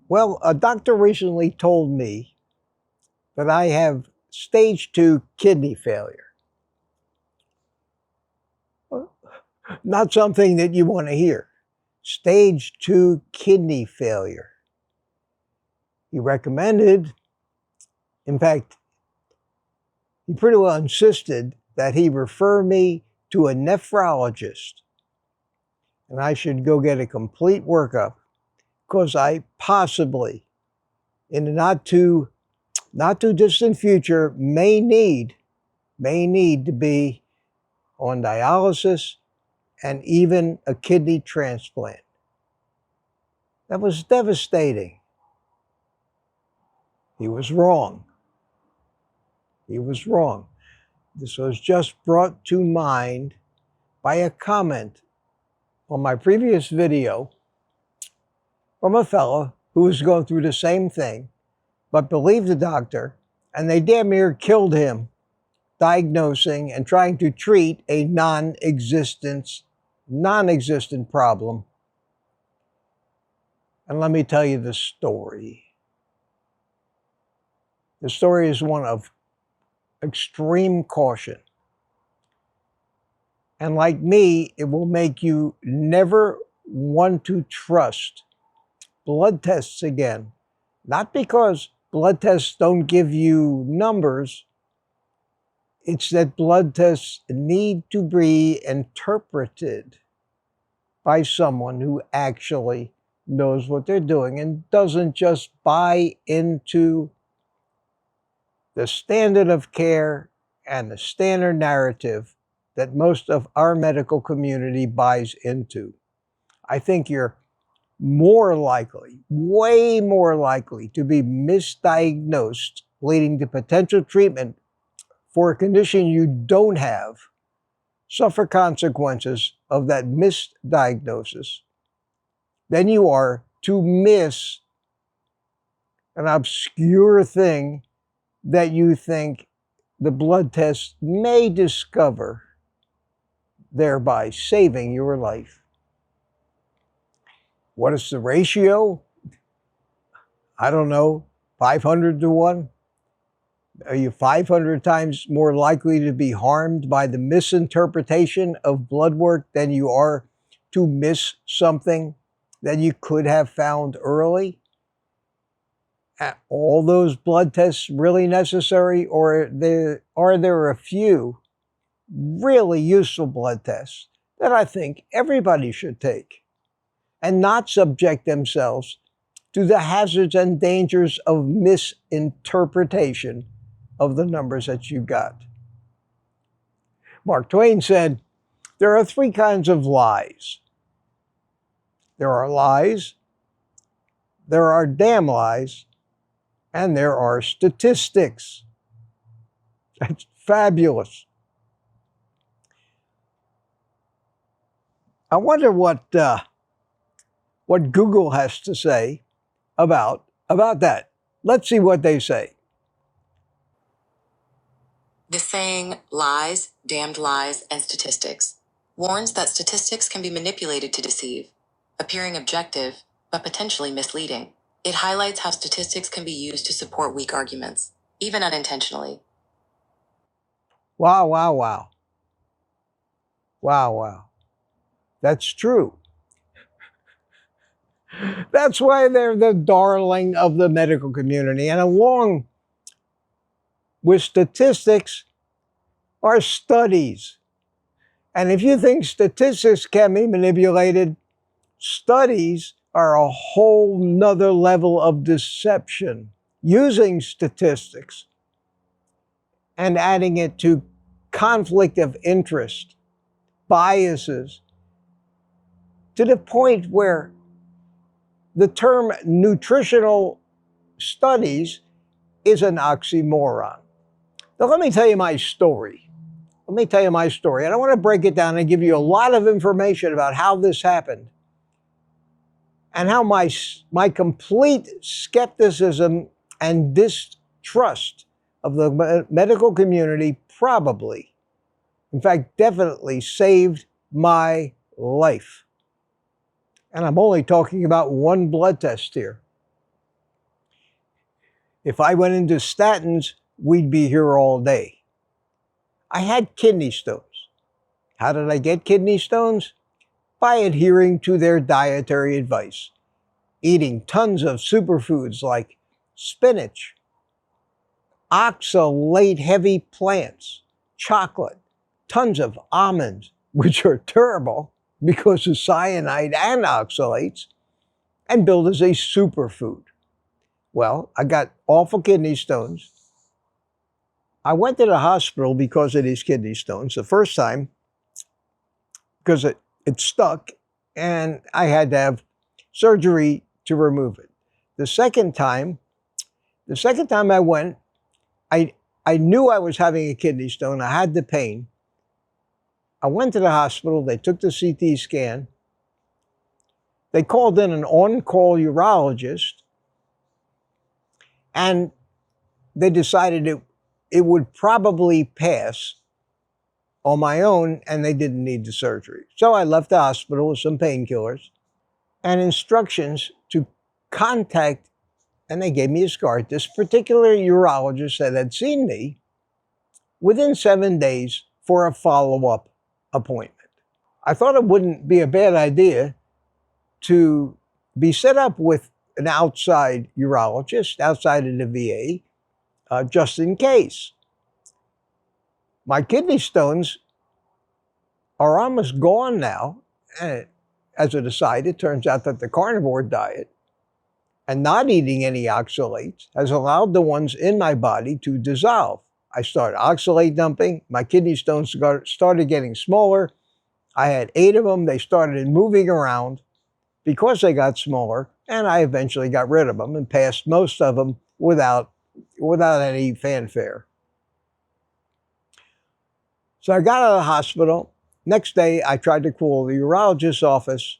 Well, a doctor recently told me that I have stage 2 kidney failure. Not something that you want to hear. Stage 2 kidney failure. He recommended, in fact, he pretty well insisted that he refer me to a nephrologist and I should go get a complete workup because I possibly, in the not too distant future, may need to be on dialysis and even a kidney transplant. That was devastating. He was wrong. He was wrong. This was just brought to mind by a comment on my previous video from a fellow who was going through the same thing, but believed the doctor, and they damn near killed him, diagnosing and trying to treat a non-existent problem. And let me tell you the story. The story is one of extreme caution. And like me, it will make you never want to trust blood tests again. Not because blood tests don't give you numbers. It's that blood tests need to be interpreted by someone who actually knows what they're doing and doesn't just buy into the standard of care and the standard narrative that most of our medical community buys into. I think you're more likely, way more likely, to be misdiagnosed, leading to potential treatment for a condition you don't have, suffer consequences of that misdiagnosis, than you are to miss an obscure thing that you think the blood test may discover, thereby saving your life. What is the ratio? I don't know, 500 to 1? Are you 500 times more likely to be harmed by the misinterpretation of blood work than you are to miss something that you could have found early? Are all those blood tests really necessary, or are there a few really useful blood tests that I think everybody should take and not subject themselves to the hazards and dangers of misinterpretation of the numbers that you got? Mark Twain said, there are 3 kinds of lies. There are lies, there are damn lies, and there are statistics. That's fabulous. I wonder what Google has to say about that. Let's see what they say. The saying, lies, damned lies, and statistics, warns that statistics can be manipulated to deceive, appearing objective, but potentially misleading. It highlights how statistics can be used to support weak arguments, even unintentionally. Wow, wow, wow. Wow, wow. That's true. That's why they're the darling of the medical community. And along with statistics are studies. And if you think statistics can be manipulated, studies are a whole nother level of deception. Using statistics and adding it to conflict of interest, biases, to the point where the term nutritional studies is an oxymoron. Now, let me tell you my story. And I want to break it down and give you a lot of information about how this happened and how my complete skepticism and distrust of the medical community probably, in fact, definitely saved my life. And I'm only talking about one blood test here. If I went into statins, we'd be here all day. I had kidney stones. How did I get kidney stones? By adhering to their dietary advice. Eating tons of superfoods like spinach, oxalate-heavy plants, chocolate, tons of almonds, which are terrible because of cyanide and oxalates, and billed as a superfood. Well, I got awful kidney stones. I went to the hospital because of these kidney stones. The first time, because it stuck, and I had to have surgery to remove it. The second time I went, I knew I was having a kidney stone. I had the pain. I went to the hospital. They took the CT scan. They called in an on-call urologist, and they decided it would probably pass on my own, and they didn't need the surgery. So I left the hospital with some painkillers and instructions to contact, and they gave me a card, this particular urologist that had seen me within 7 days for a follow-up appointment. I thought it wouldn't be a bad idea to be set up with an outside urologist, outside of the VA, just in case. My kidney stones are almost gone now. And as an aside, it turns out that the carnivore diet and not eating any oxalates has allowed the ones in my body to dissolve. I started oxalate dumping. My kidney stones started getting smaller. I had 8 of them. They started moving around because they got smaller, and I eventually got rid of them and passed most of them without any fanfare. So I got out of the hospital. Next day, I tried to call the urologist's office,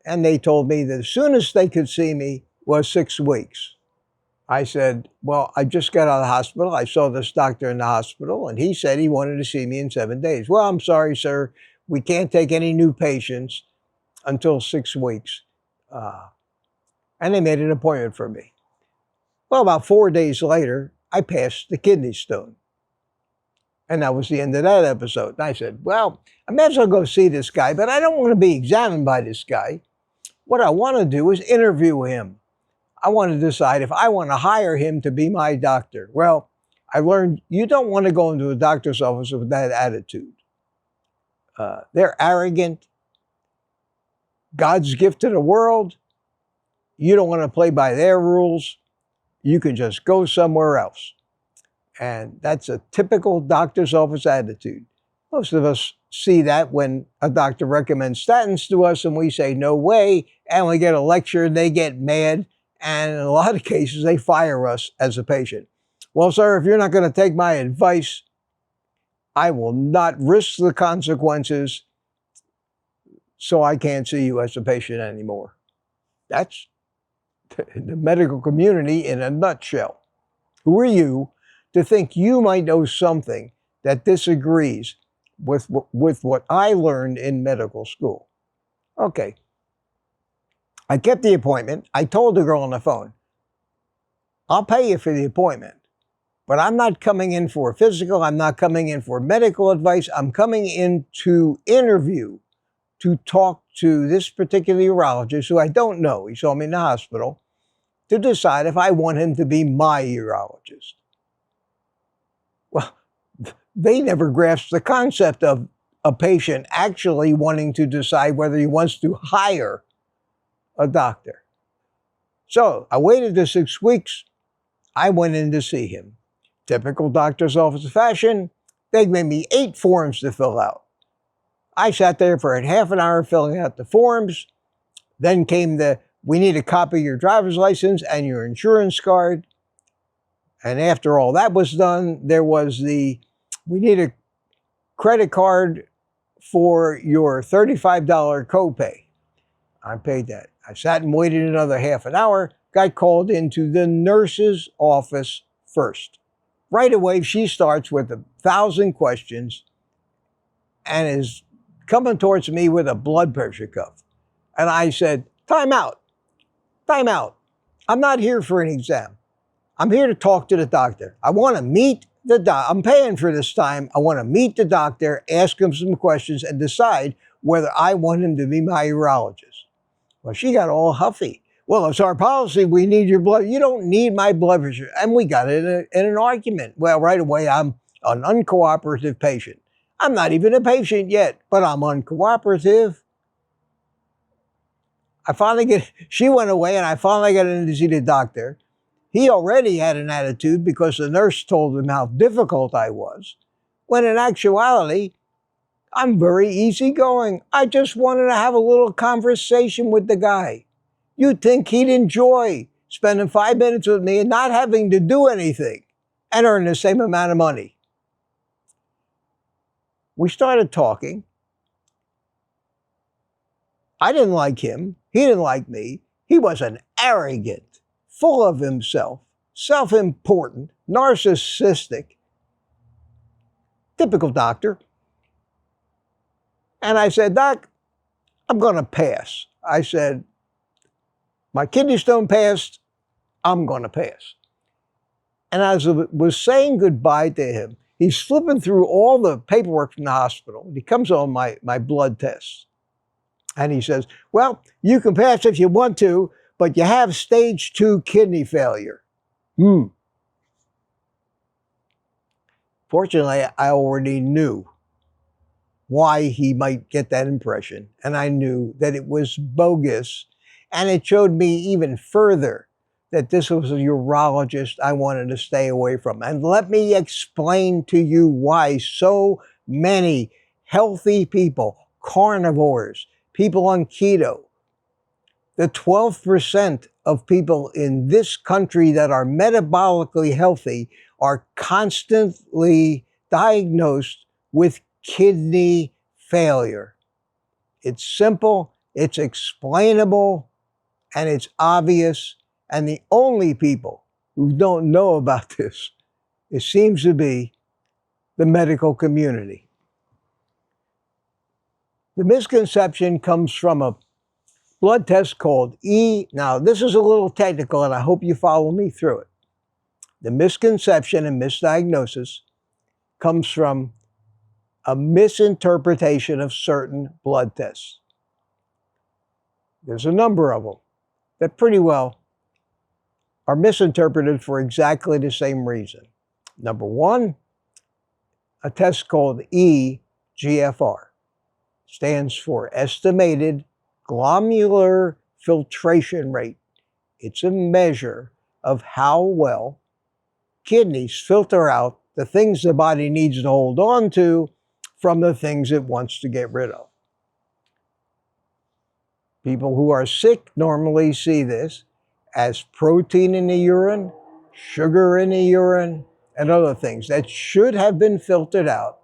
and they told me that as soon as they could see me was 6 weeks. I said, well, I just got out of the hospital. I saw this doctor in the hospital, and he said he wanted to see me in 7 days. Well, I'm sorry, sir. We can't take any new patients until 6 weeks. And they made an appointment for me. Well, about 4 days later, I passed the kidney stone. And that was the end of that episode. And I said, well, I may as well go see this guy, but I don't want to be examined by this guy. What I want to do is interview him. I want to decide if I want to hire him to be my doctor. Well, I learned you don't want to go into a doctor's office with that attitude. They're arrogant. God's gift to the world. You don't want to play by their rules. You can just go somewhere else. And that's a typical doctor's office attitude. Most of us see that when a doctor recommends statins to us and we say, no way, and we get a lecture and they get mad. And in a lot of cases, they fire us as a patient. Well, sir, if you're not going to take my advice, I will not risk the consequences, so I can't see you as a patient anymore. That's the medical community in a nutshell. Who are you to think you might know something that disagrees with what I learned in medical school? Okay. I kept the appointment. I told the girl on the phone, I'll pay you for the appointment, but I'm not coming in for a physical. I'm not coming in for medical advice. I'm coming in to interview, to talk to this particular urologist who I don't know. He saw me in the hospital, to decide if I want him to be my urologist. Well, they never grasped the concept of a patient actually wanting to decide whether he wants to hire a doctor. So I waited the 6 weeks. I went in to see him. Typical doctor's office fashion, they gave me 8 forms to fill out. I sat there for a half an hour filling out the forms. Then came we need a copy of your driver's license and your insurance card. And after all that was done, there was we need a credit card for your $35 copay. I paid that. I sat and waited another half an hour, got called into the nurse's office first. Right away, she starts with 1,000 questions and is coming towards me with a blood pressure cuff. And I said, time out. Time out. I'm not here for an exam. I'm here to talk to the doctor. I want to meet the doctor. I'm paying for this time. I want to meet the doctor, ask him some questions, and decide whether I want him to be my urologist. Well, she got all huffy. Well, it's our policy. We need your blood. You don't need my blood pressure. And we got in an argument. Well, right away, I'm an uncooperative patient. I'm not even a patient yet, but I'm uncooperative. She went away and I finally got in to see the doctor. He already had an attitude because the nurse told him how difficult I was, when in actuality, I'm very easygoing. I just wanted to have a little conversation with the guy. You'd think he'd enjoy spending 5 minutes with me and not having to do anything and earn the same amount of money. We started talking. I didn't like him. He didn't like me. He was an arrogant, full of himself, self-important, narcissistic, typical doctor. And I said, Doc, I'm going to pass. I said, my kidney stone passed, I'm going to pass. And as I was saying goodbye to him, he's flipping through all the paperwork from the hospital. He comes on my blood tests. And he says, well, you can pass if you want to, but you have stage 2 kidney failure. Fortunately, I already knew why he might get that impression. And I knew that it was bogus. And it showed me even further that this was a urologist I wanted to stay away from. And let me explain to you why so many healthy people, carnivores, people on keto, the 12% of people in this country that are metabolically healthy are constantly diagnosed with kidney failure. It's simple, it's explainable, and it's obvious. And the only people who don't know about this, it seems to be the medical community. The misconception comes from a blood test called Now, this is a little technical, and I hope you follow me through it. The misconception and misdiagnosis comes from a misinterpretation of certain blood tests. There's a number of them that pretty well are misinterpreted for exactly the same reason. Number one, a test called eGFR. Stands for Estimated Glomerular Filtration Rate. It's a measure of how well kidneys filter out the things the body needs to hold on to from the things it wants to get rid of. People who are sick normally see this as protein in the urine, sugar in the urine, and other things that should have been filtered out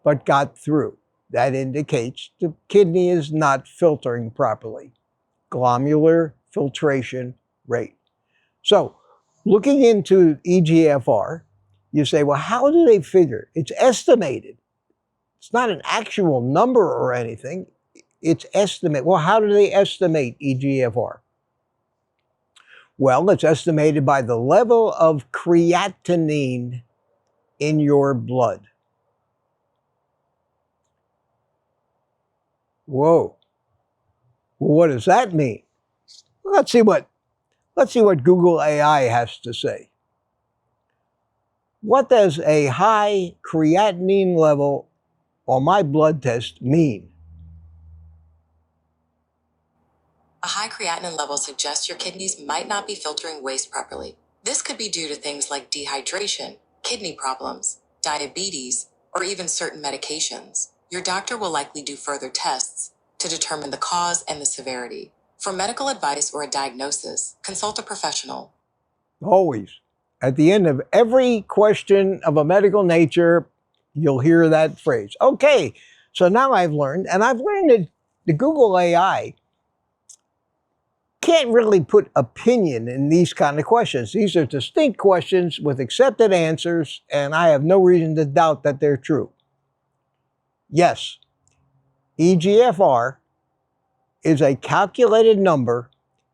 but got through. That indicates the kidney is not filtering properly. Glomerular filtration rate. So, looking into eGFR, you say, well, how do they figure? It's estimated. It's not an actual number or anything. It's estimate. Well, how do they estimate eGFR? Well, it's estimated by the level of creatinine in your blood. Whoa. Well, what does that mean? Let's see what Google AI has to say. What does a high creatinine level on my blood test mean? A high creatinine level suggests your kidneys might not be filtering waste properly. This could be due to things like dehydration, kidney problems, diabetes, or even certain medications. Your doctor will likely do further tests to determine the cause and the severity. For medical advice or a diagnosis, consult a professional. Always. At the end of every question of a medical nature, you'll hear that phrase. Okay, so now I've learned that the Google AI can't really put opinion in these kind of questions. These are distinct questions with accepted answers, and I have no reason to doubt that they're true. Yes, eGFR is a calculated number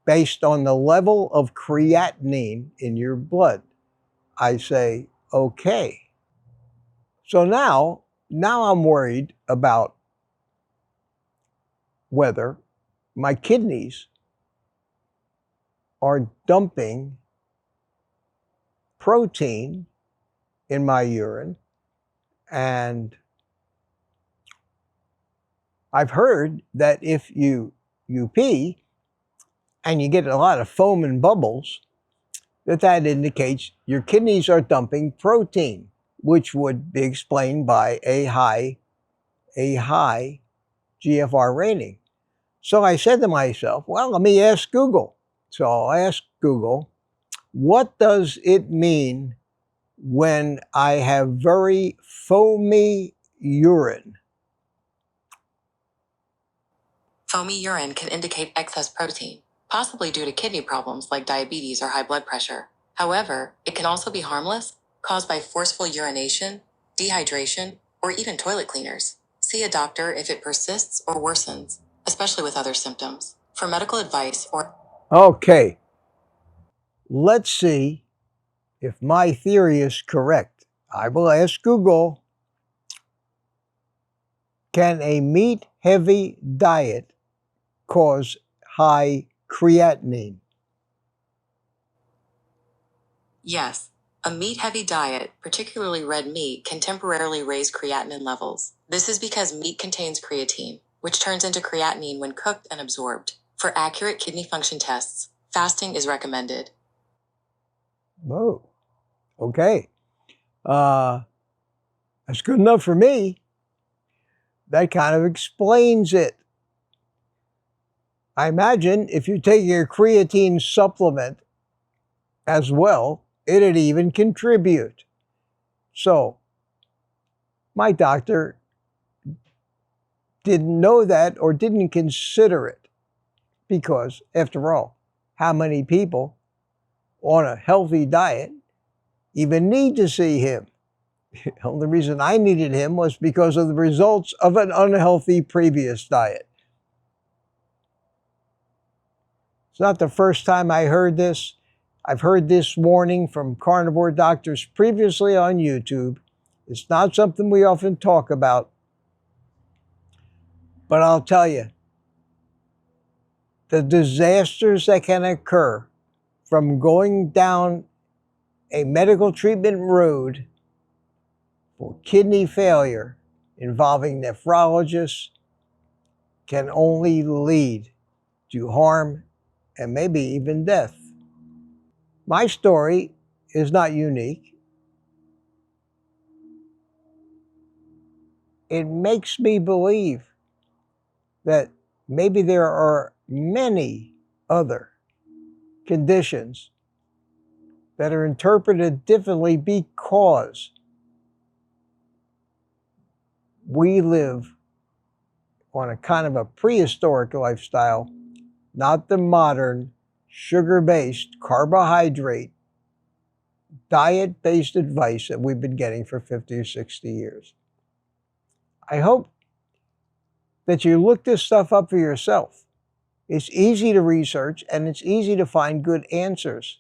based on the level of creatinine in your blood. I say, okay. So now I'm worried about whether my kidneys are dumping protein in my urine. And I've heard that if you pee and you get a lot of foam and bubbles, that indicates your kidneys are dumping protein, which would be explained by a high GFR rating. So I said to myself, well, let me ask Google. So I asked Google, what does it mean when I have very foamy urine? Foamy urine can indicate excess protein, possibly due to kidney problems like diabetes or high blood pressure. However, it can also be harmless, caused by forceful urination, dehydration, or even toilet cleaners. See a doctor if it persists or worsens, especially with other symptoms. For medical advice or... Okay, let's see if my theory is correct. I will ask Google, can a meat-heavy diet cause high creatinine? Yes, a meat-heavy diet, particularly red meat, can temporarily raise creatinine levels. This is because meat contains creatine, which turns into creatinine when cooked and absorbed. For accurate kidney function tests, fasting is recommended. Oh, okay. That's good enough for me. That kind of explains it. I imagine if you take your creatine supplement as well, it'd even contribute. So, my doctor didn't know that or didn't consider it because, after all, how many people on a healthy diet even need to see him? The only reason I needed him was because of the results of an unhealthy previous diet. It's not the first time I heard this. I've heard this warning from carnivore doctors previously on YouTube. It's not something we often talk about. But I'll tell you, the disasters that can occur from going down a medical treatment road for kidney failure involving nephrologists can only lead to harm and maybe even death. My story is not unique. It makes me believe that maybe there are many other conditions that are interpreted differently because we live on a kind of a prehistoric lifestyle, not the modern sugar-based, carbohydrate, diet-based advice that we've been getting for 50 or 60 years. I hope that you look this stuff up for yourself. It's easy to research and it's easy to find good answers.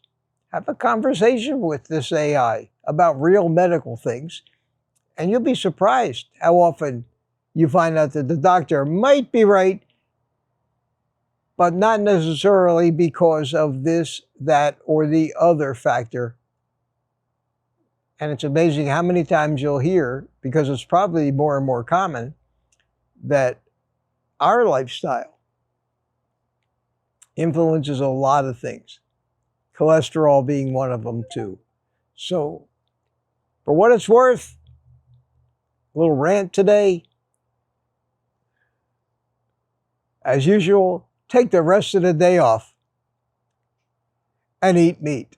Have a conversation with this AI about real medical things, and you'll be surprised how often you find out that the doctor might be right, but not necessarily because of this, that, or the other factor. And it's amazing how many times you'll hear, because it's probably more and more common, that our lifestyle influences a lot of things, cholesterol being one of them too. So, for what it's worth, a little rant today. As usual, take the rest of the day off and eat meat.